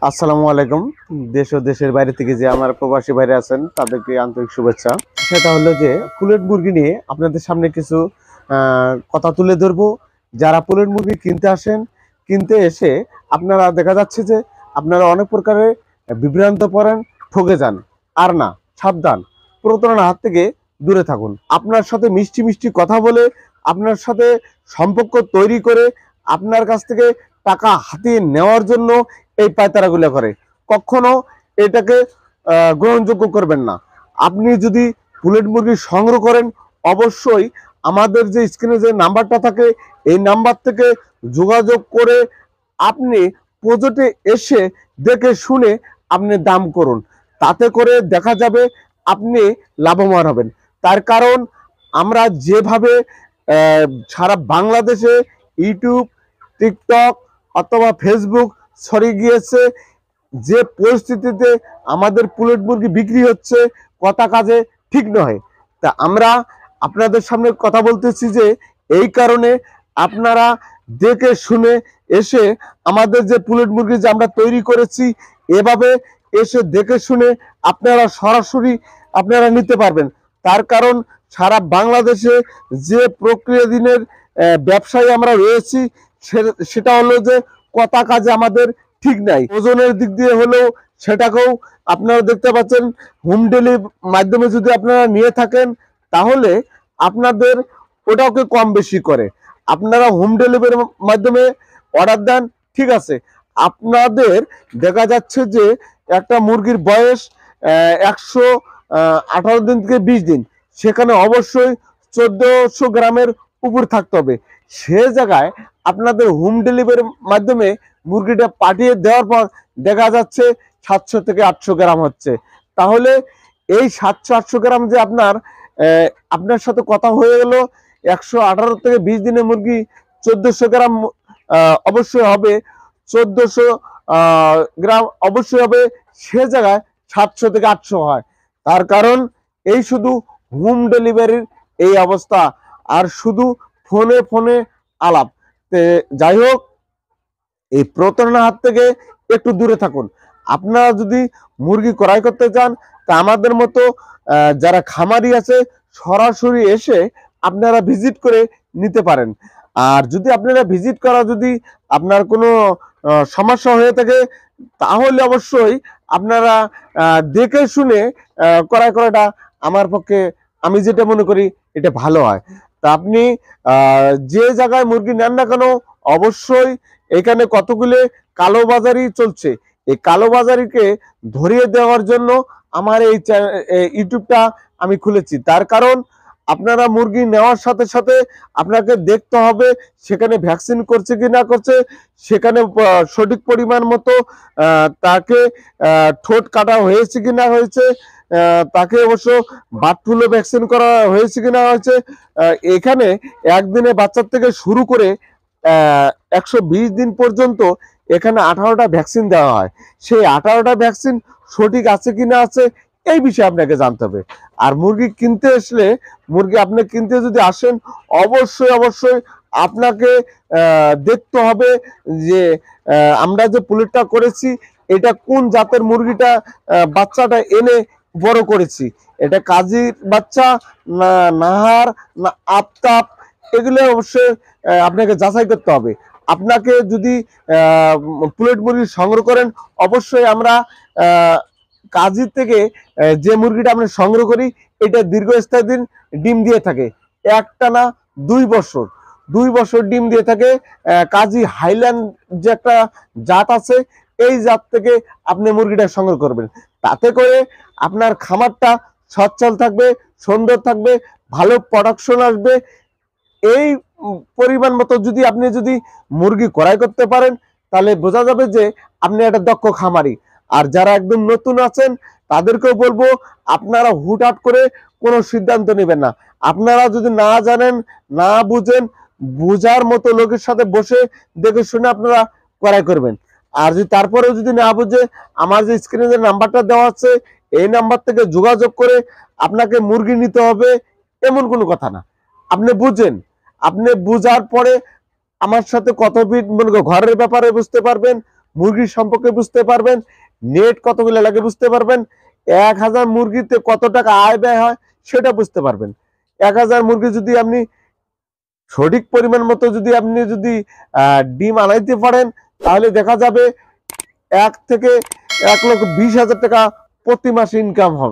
আসসালামু আলাইকুম। দেশ ও দেশের বাইরে থেকে যে আমার প্রবাসী ভাইরা আছেন তাদেরকে আন্তরিক শুভেচ্ছা। সেটা হলো যে পুলেট মুরগি নিয়ে আপনাদের সামনে কিছু কথা তুলে ধরবো। যারা পুলেট মুরগি কিনতে আসেন, কিনতে এসে আপনারা দেখা যাচ্ছে যে আপনারা অনেক প্রকারের বিভ্রান্ত পড়েন, ঠকে যান। আর না, সাবধান, প্রতারণার হাত থেকে দূরে থাকুন। আপনার সাথে মিষ্টি মিষ্টি কথা বলে, আপনার সাথে সম্পর্ক তৈরি করে আপনার কাছ থেকে টাকা হাতিয়ে নেওয়ার জন্য এই পায়তারাগুলো করে। কখনো এটাকে গ্রহণযোগ্য করবেন না। আপনি যদি বুলেট মুরগি সংগ্রহ করেন, অবশ্যই আমাদের যে স্ক্রিনে যে নাম্বারটা থাকে এই নাম্বার থেকে যোগাযোগ করে আপনি প্রজেক্টে এসে দেখে শুনে আপনি দাম করুন। তাতে করে দেখা যাবে আপনি লাভবান হবেন। তার কারণ আমরা যেভাবে সারা বাংলাদেশে ইউটিউব, টিকটক অথবা ফেসবুক ছড়িয়ে গিয়েছে, যে পরিস্থিতিতে আমাদের পুলেট মুরগি বিক্রি হচ্ছে, কথা কাজে ঠিক নয়। তা আমরা আপনাদের সামনে কথা বলতেছি যে এই কারণে আপনারা দেখে শুনে এসে আমাদের যে পুলেট মুরগি যে আমরা তৈরি করেছি, এভাবে এসে দেখে শুনে আপনারা সরাসরি আপনারা নিতে পারবেন। তার কারণ সারা বাংলাদেশে যে প্রক্রিয়া দিনের ব্যবসায়ী আমরা রয়েছি, সেটা হলো যে কথা কাজে আমাদের ঠিক নাই। ওজনের দিক দিয়ে হলেও সেটাকেও আপনারা দেখতে পাচ্ছেন, হোম ডেলিভারি মাধ্যমে যদি আপনারা নিয়ে থাকেন তাহলে আপনাদের ওটাকে কম বেশি করে। আপনারা হোম ডেলিভারির মাধ্যমে অর্ডার দেন, ঠিক আছে, আপনাদের দেখা যাচ্ছে যে একটা মুরগির বয়স 118 দিন থেকে 20 দিন, সেখানে অবশ্যই 1400 গ্রামের উপর থাকতে হবে। সে জায়গায় আপনাদের হোম ডেলিভারির মাধ্যমে মুরগিটা পাঠিয়ে দেওয়ার পর দেখা যাচ্ছে 700 থেকে 800 গ্রাম হচ্ছে। তাহলে এই 700-800 গ্রাম যে আপনার সাথে কথা হয়ে গেল, 118 থেকে 20 দিনের মুরগি 1400 গ্রাম অবশ্যই হবে, 1400 গ্রাম অবশ্যই হবে, সে জায়গায় 700 থেকে 800 হয়। তার কারণ এই শুধু হোম ডেলিভারির এই অবস্থা, আর শুধু ফোনে ফোনে আলাপ। যাই হোক, এই প্রতারণার হাত থেকে একটু দূরে থাকুন। আপনারা যদি মুরগি ক্রয় করতে চান তা আমাদের মতো যারা খামারি আছে সরাসরি এসে আপনারা ভিজিট করে নিতে পারেন। আর যদি আপনারা ভিজিট করা যদি আপনার কোনো সমস্যা হয়ে থাকে তাহলে অবশ্যই আপনারা দেখে শুনে ক্রয় করাটা আমার পক্ষে, আমি যেটা মনে করি এটা ভালো হয়। তা আপনি যে জায়গায় মুরগি নেন না কেন, অবশ্যই এখানে কতগুলো কালোবাজারি চলছে। এই কালোবাজারিকে ধরিয়ে দেওয়ার জন্য আমার এই ইউটিউবটা আমি খুলেছি। তার কারণ আপনারা মুরগি নেওয়ার সাথে সাথে আপনাকে দেখতে হবে সেখানে ভ্যাকসিন করছে কি না করছে, সেখানে সঠিক পরিমাণ মতো তাকে ঠোঁট কাটা হয়েছে কি না হয়েছে, তাকে অবশ্য বার্ড ফ্লু ভ্যাকসিন করা হয়েছে কি না হয়েছে। এখানে একদিনে বাচ্চার থেকে শুরু করে 120 দিন পর্যন্ত এখানে 18টা ভ্যাকসিন দেওয়া হয়। সেই 18টা ভ্যাকসিন সঠিক আছে কিনা আছে এই বিষয়ে আপনাকে জানতে হবে। আর মুরগি কিনতে আসলে, মুরগি আপনি কিনতে যদি আসেন, অবশ্যই অবশ্যই আপনাকে দেখতে হবে যে আমরা যে পুলেটটা করেছি এটা কোন জাতের মুরগিটা বাচ্চাটা এনে বড় করেছি, এটা কাজীর বাচ্চা না নাহার না আফতাব, এগুলো অবশ্যই আপনাকে যাচাই করতে হবে। আপনাকে যদি পুলেট মুরগি সংগ্রহ করেন, অবশ্যই আমরা কাজী থেকে যে মুরগিটা আমরা সংগ্রহ করি এটা দীর্ঘস্থায়ী দিন ডিম দিয়ে থাকে, একটানা 2 বছর 2 বছর ডিম দিয়ে থাকে। কাজী হাইল্যান্ড যে একটা জাত আছে, এই জাত থেকে আপনি মুরগিটা সংগ্রহ করবেন। তাতে করে আপনার খামারটা সচ্ছল থাকবে, সুন্দর থাকবে, ভালো প্রোডাকশন আসবে। এই পরিমাণ মতো যদি আপনি মুরগি ক্রয় করতে পারেন তাহলে বোঝা যাবে যে আপনি একটা দক্ষ খামারি। আর যারা একদম নতুন আছেন তাদেরকেও বলবো আপনারা হুটহাট করে কোনো সিদ্ধান্ত নেবেন না। আপনারা যদি না জানেন, না বুঝেন, বুঝার মতো লোকের সাথে বসে দেখে শুনে আপনারা ক্রয় করবেন। আর যদি তারপরেও যদি না বুঝে, আমার যে স্ক্রিনে যে নাম্বারটা দেওয়া আছে এই নাম্বার থেকে যোগাযোগ করে আপনাকে মুরগি নিতে হবে এমন কোনো কথা না। আপনি বুঝেন, আপনি বুঝার পরে আমার সাথে কত ফিট ঘরের ব্যাপারে বুঝতে পারবেন, মুরগির সম্পর্কে বুঝতে পারবেন, নেট কতগুলো লাগে বুঝতে পারবেন, 1000 মুরগিতে কত টাকা আয় ব্যয় হয় সেটা বুঝতে পারবেন। 1000 মুরগি যদি আপনি সঠিক পরিমাণ মতো যদি ডিম আনাইতে পারেন, তাহলে দেখা যাবে 1 থেকে 1,20,000 টাকা প্রতি মাসে ইনকাম হবে।